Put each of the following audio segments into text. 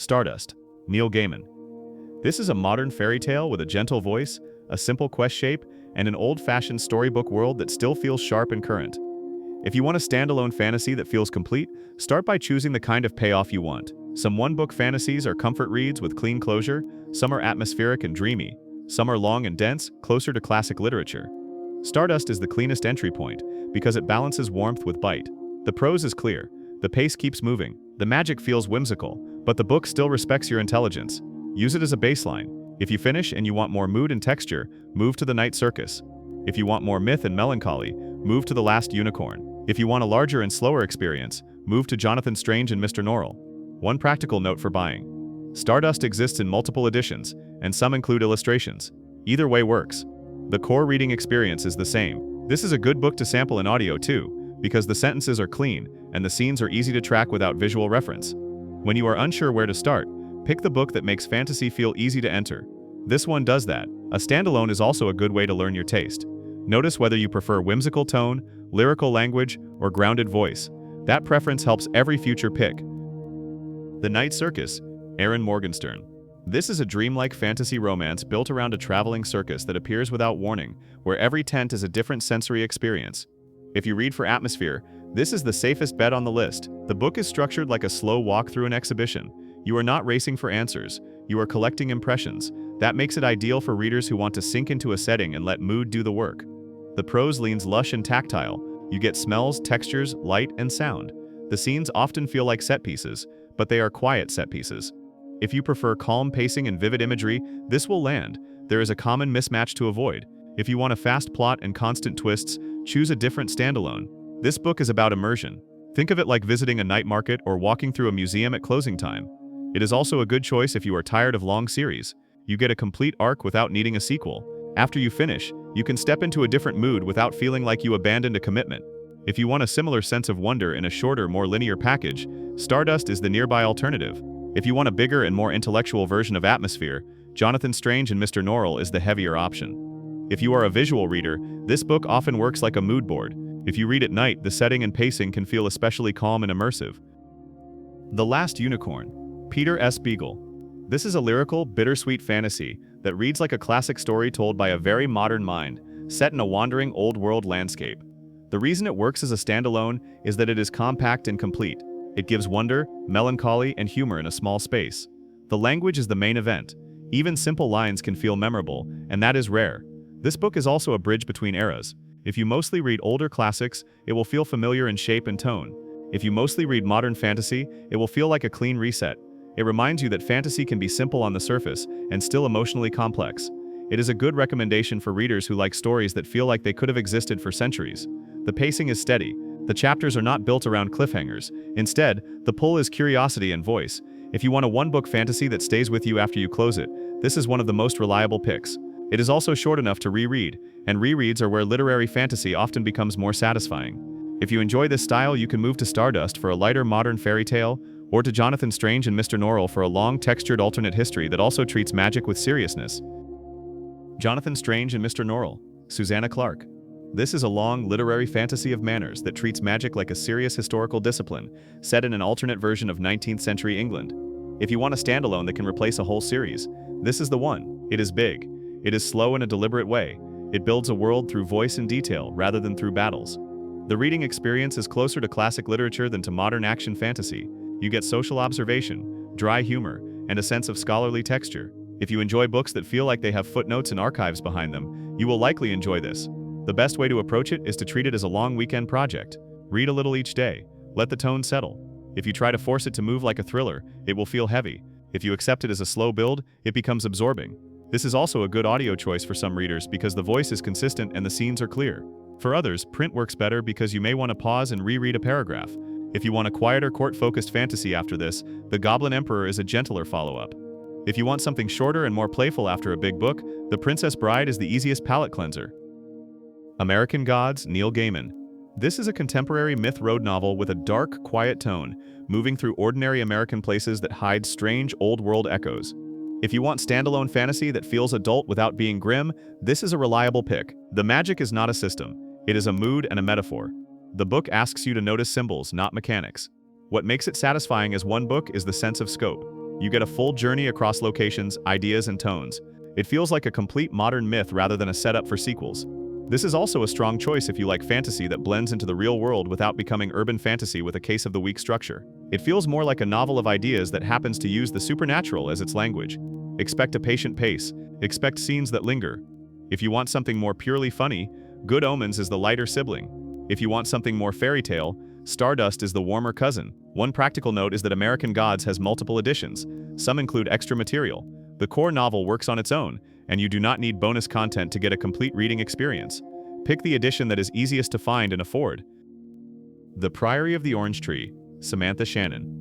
Stardust, Neil Gaiman. This is a modern fairy tale with a gentle voice, a simple quest shape, and an old-fashioned storybook world that still feels sharp and current. If you want a standalone fantasy that feels complete, start by choosing the kind of payoff you want. Some one-book fantasies are comfort reads with clean closure, some are atmospheric and dreamy, some are long and dense, closer to classic literature. Stardust is the cleanest entry point because it balances warmth with bite. The prose is clear, the pace keeps moving, the magic feels whimsical, but the book still respects your intelligence. Use it as a baseline. If you finish and you want more mood and texture, move to the Night Circus. If you want more myth and melancholy, move to The Last Unicorn. If you want a larger and slower experience, move to Jonathan Strange and Mr Norrell. One practical note for buying. Stardust exists in multiple editions, and some include illustrations. Either way works. The core reading experience is the same. This is a good book to sample in audio too, because the sentences are clean and the scenes are easy to track without visual reference. When you are unsure where to start, pick the book that makes fantasy feel easy to enter. This one does that. A standalone is also a good way to learn your taste. Notice whether you prefer whimsical tone, lyrical language, or grounded voice. That preference helps every future pick. The Night Circus, Erin Morgenstern. This is a dreamlike fantasy romance built around a traveling circus that appears without warning, where every tent is a different sensory experience. If you read for atmosphere, this is the safest bet on the list. The book is structured like a slow walk through an exhibition. You are not racing for answers, you are collecting impressions. That makes it ideal for readers who want to sink into a setting and let mood do the work. The prose leans lush and tactile. You get smells, textures, light, and sound. The scenes often feel like set pieces, but they are quiet set pieces. If you prefer calm pacing and vivid imagery, this will land. There is a common mismatch to avoid. If you want a fast plot and constant twists, choose a different standalone. This book is about immersion. Think of it like visiting a night market or walking through a museum at closing time. It is also a good choice if you are tired of long series. You get a complete arc without needing a sequel. After you finish, you can step into a different mood without feeling like you abandoned a commitment. If you want a similar sense of wonder in a shorter, more linear package, Stardust is the nearby alternative. If you want a bigger and more intellectual version of atmosphere, Jonathan Strange and Mr Norrell is the heavier option. If you are a visual reader, this book often works like a mood board. If you read at night, the setting and pacing can feel especially calm and immersive. The Last Unicorn, Peter S. Beagle. This is a lyrical, bittersweet fantasy that reads like a classic story told by a very modern mind, set in a wandering old-world landscape. The reason it works as a standalone is that it is compact and complete. It gives wonder, melancholy, and humor in a small space. The language is the main event. Even simple lines can feel memorable, and that is rare. This book is also a bridge between eras. If you mostly read older classics, it will feel familiar in shape and tone. If you mostly read modern fantasy, it will feel like a clean reset. It reminds you that fantasy can be simple on the surface and still emotionally complex. It is a good recommendation for readers who like stories that feel like they could have existed for centuries. The pacing is steady. The chapters are not built around cliffhangers. Instead, the pull is curiosity and voice. If you want a one-book fantasy that stays with you after you close it, this is one of the most reliable picks. It is also short enough to reread, and rereads are where literary fantasy often becomes more satisfying. If you enjoy this style, you can move to Stardust for a lighter modern fairy tale, or to Jonathan Strange and Mr Norrell for a long, textured alternate history that also treats magic with seriousness. Jonathan Strange and Mr Norrell, Susanna Clarke. This is a long, literary fantasy of manners that treats magic like a serious historical discipline, set in an alternate version of 19th century England. If you want a standalone that can replace a whole series, this is the one. It is big. It is slow in a deliberate way. It builds a world through voice and detail rather than through battles. The reading experience is closer to classic literature than to modern action fantasy. You get social observation, dry humor, and a sense of scholarly texture. If you enjoy books that feel like they have footnotes and archives behind them, you will likely enjoy this. The best way to approach it is to treat it as a long weekend project. Read a little each day. Let the tone settle. If you try to force it to move like a thriller, it will feel heavy. If you accept it as a slow build, it becomes absorbing. This is also a good audio choice for some readers because the voice is consistent and the scenes are clear. For others, print works better because you may want to pause and reread a paragraph. If you want a quieter, court-focused fantasy after this, The Goblin Emperor is a gentler follow-up. If you want something shorter and more playful after a big book, The Princess Bride is the easiest palate cleanser. American Gods, Neil Gaiman. This is a contemporary myth road novel with a dark, quiet tone, moving through ordinary American places that hide strange, old-world echoes. If you want standalone fantasy that feels adult without being grim, this is a reliable pick. The magic is not a system. It is a mood and a metaphor. The book asks you to notice symbols, not mechanics. What makes it satisfying as one book is the sense of scope. You get a full journey across locations, ideas, and tones. It feels like a complete modern myth rather than a setup for sequels. This is also a strong choice if you like fantasy that blends into the real world without becoming urban fantasy with a case of the week structure. It feels more like a novel of ideas that happens to use the supernatural as its language. Expect a patient pace. Expect scenes that linger. If you want something more purely funny, Good Omens is the lighter sibling. If you want something more fairy tale, Stardust is the warmer cousin. One practical note is that American Gods has multiple editions. Some include extra material. The core novel works on its own, and you do not need bonus content to get a complete reading experience. Pick the edition that is easiest to find and afford. The Priory of the Orange Tree, Samantha Shannon.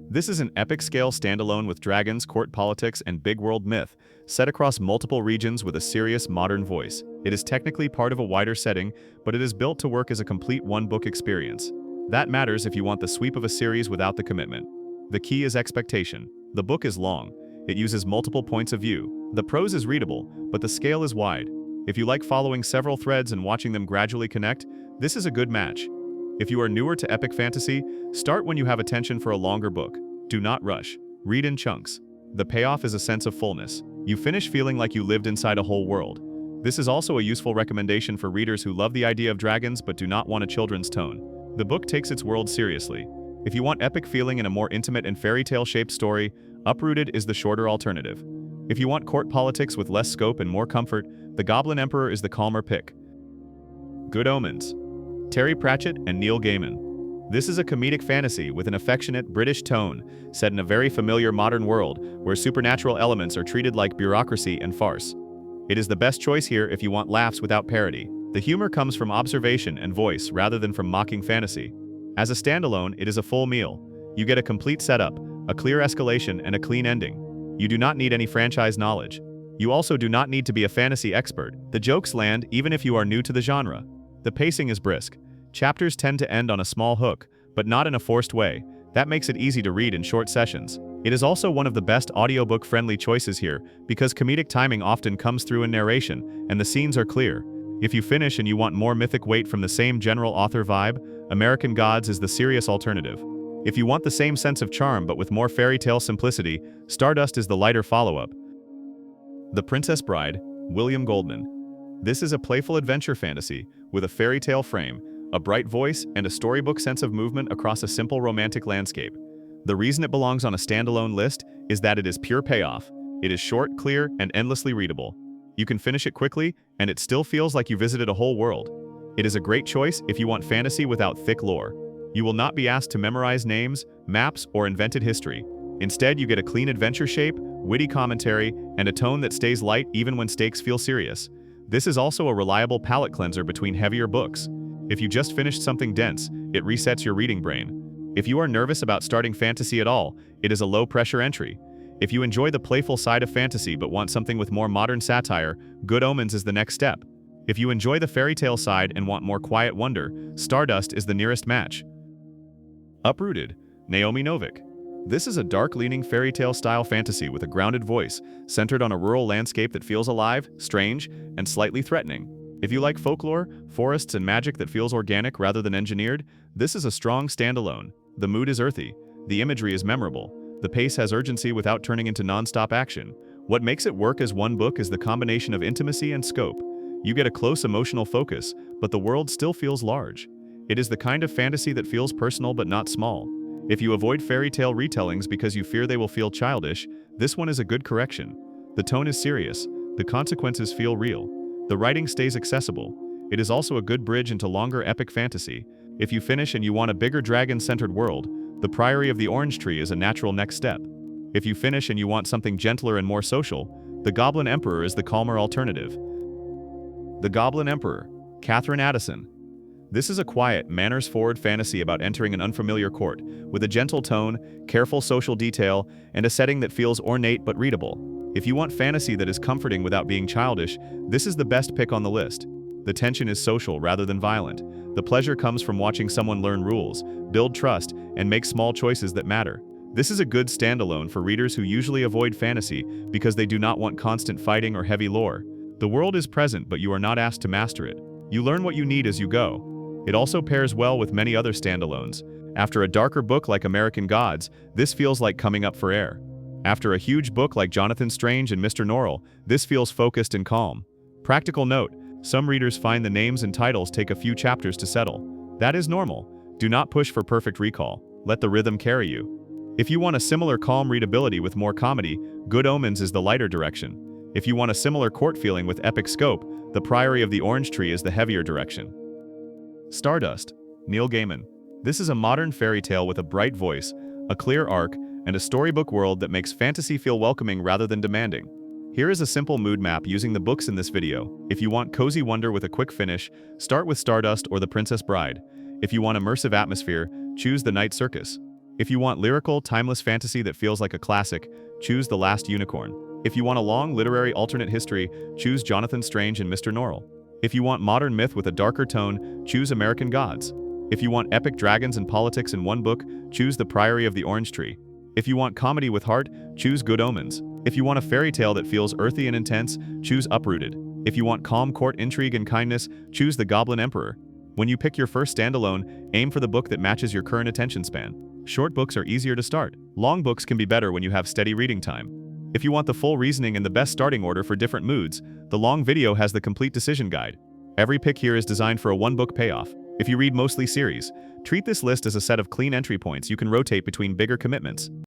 This is an epic-scale standalone with dragons, court politics, and big world myth, set across multiple regions with a serious modern voice. It is technically part of a wider setting, but it is built to work as a complete one-book experience. That matters if you want the sweep of a series without the commitment. The key is expectation. The book is long. It uses multiple points of view. The prose is readable, but the scale is wide. If you like following several threads and watching them gradually connect, this is a good match. If you are newer to epic fantasy, start when you have attention for a longer book. Do not rush. Read in chunks. The payoff is a sense of fullness. You finish feeling like you lived inside a whole world. This is also a useful recommendation for readers who love the idea of dragons but do not want a children's tone. The book takes its world seriously. If you want epic feeling in a more intimate and fairy tale-shaped story, Uprooted is the shorter alternative. If you want court politics with less scope and more comfort, The Goblin Emperor is the calmer pick. Good Omens. Terry Pratchett and Neil Gaiman. This is a comedic fantasy with an affectionate British tone, set in a very familiar modern world where supernatural elements are treated like bureaucracy and farce. It is the best choice here if you want laughs without parody. The humor comes from observation and voice rather than from mocking fantasy. As a standalone, it is a full meal. You get a complete setup, a clear escalation, and a clean ending. You do not need any franchise knowledge. You also do not need to be a fantasy expert. The jokes land even if you are new to the genre. The pacing is brisk. Chapters tend to end on a small hook, but not in a forced way. That makes it easy to read in short sessions. It is also one of the best audiobook-friendly choices here because comedic timing often comes through in narration, and the scenes are clear. If you finish and you want more mythic weight from the same general author vibe, American Gods is the serious alternative. If you want the same sense of charm but with more fairy tale simplicity, Stardust is the lighter follow-up. The Princess Bride, William Goldman. This is a playful adventure fantasy with a fairy tale frame, a bright voice, and a storybook sense of movement across a simple romantic landscape. The reason it belongs on a standalone list is that it is pure payoff. It is short, clear, and endlessly readable. You can finish it quickly, and it still feels like you visited a whole world. It is a great choice if you want fantasy without thick lore. You will not be asked to memorize names, maps, or invented history. Instead, you get a clean adventure shape, witty commentary, and a tone that stays light even when stakes feel serious. This is also a reliable palate cleanser between heavier books. If you just finished something dense, it resets your reading brain. If you are nervous about starting fantasy at all, it is a low-pressure entry. If you enjoy the playful side of fantasy but want something with more modern satire, Good Omens is the next step. If you enjoy the fairy tale side and want more quiet wonder, Stardust is the nearest match. Uprooted, Naomi Novik. This is a dark-leaning fairy tale-style fantasy with a grounded voice, centered on a rural landscape that feels alive, strange, and slightly threatening. If you like folklore, forests, and magic that feels organic rather than engineered, this is a strong standalone. The mood is earthy. The imagery is memorable. The pace has urgency without turning into non-stop action. What makes it work as one book is the combination of intimacy and scope. You get a close emotional focus, but the world still feels large. It is the kind of fantasy that feels personal but not small. If you avoid fairy tale retellings because you fear they will feel childish, this one is a good correction. The tone is serious. The consequences feel real. The writing stays accessible. It is also a good bridge into longer epic fantasy. If you finish and you want a bigger dragon-centered world, The Priory of the Orange Tree is a natural next step. If you finish and you want something gentler and more social, The Goblin Emperor is the calmer alternative. The Goblin Emperor, Catherine Addison. This is a quiet, manners-forward fantasy about entering an unfamiliar court, with a gentle tone, careful social detail, and a setting that feels ornate but readable. If you want fantasy that is comforting without being childish, this is the best pick on the list. The tension is social rather than violent. The pleasure comes from watching someone learn rules, build trust, and make small choices that matter. This is a good standalone for readers who usually avoid fantasy because they do not want constant fighting or heavy lore. The world is present, but you are not asked to master it. You learn what you need as you go. It also pairs well with many other standalones. After a darker book like American Gods, this feels like coming up for air. After a huge book like Jonathan Strange and Mr. Norrell, this feels focused and calm. Practical note: some readers find the names and titles take a few chapters to settle. That is normal. Do not push for perfect recall. Let the rhythm carry you. If you want a similar calm readability with more comedy, Good Omens is the lighter direction. If you want a similar court feeling with epic scope, The Priory of the Orange Tree is the heavier direction. Stardust, Neil Gaiman. This is a modern fairy tale with a bright voice, a clear arc, and a storybook world that makes fantasy feel welcoming rather than demanding. Here is a simple mood map using the books in this video. If you want cozy wonder with a quick finish, start with Stardust or The Princess Bride. If you want immersive atmosphere, choose The Night Circus. If you want lyrical, timeless fantasy that feels like a classic, choose The Last Unicorn. If you want a long, literary alternate history, choose Jonathan Strange and Mr. Norrell. If you want modern myth with a darker tone, choose American Gods. If you want epic dragons and politics in one book, choose The Priory of the Orange Tree. If you want comedy with heart, choose Good Omens. If you want a fairy tale that feels earthy and intense, choose Uprooted. If you want calm court intrigue and kindness, choose The Goblin Emperor. When you pick your first standalone, aim for the book that matches your current attention span. Short books are easier to start. Long books can be better when you have steady reading time. If you want the full reasoning and the best starting order for different moods, the long video has the complete decision guide. Every pick here is designed for a one-book payoff. If you read mostly series, treat this list as a set of clean entry points you can rotate between bigger commitments.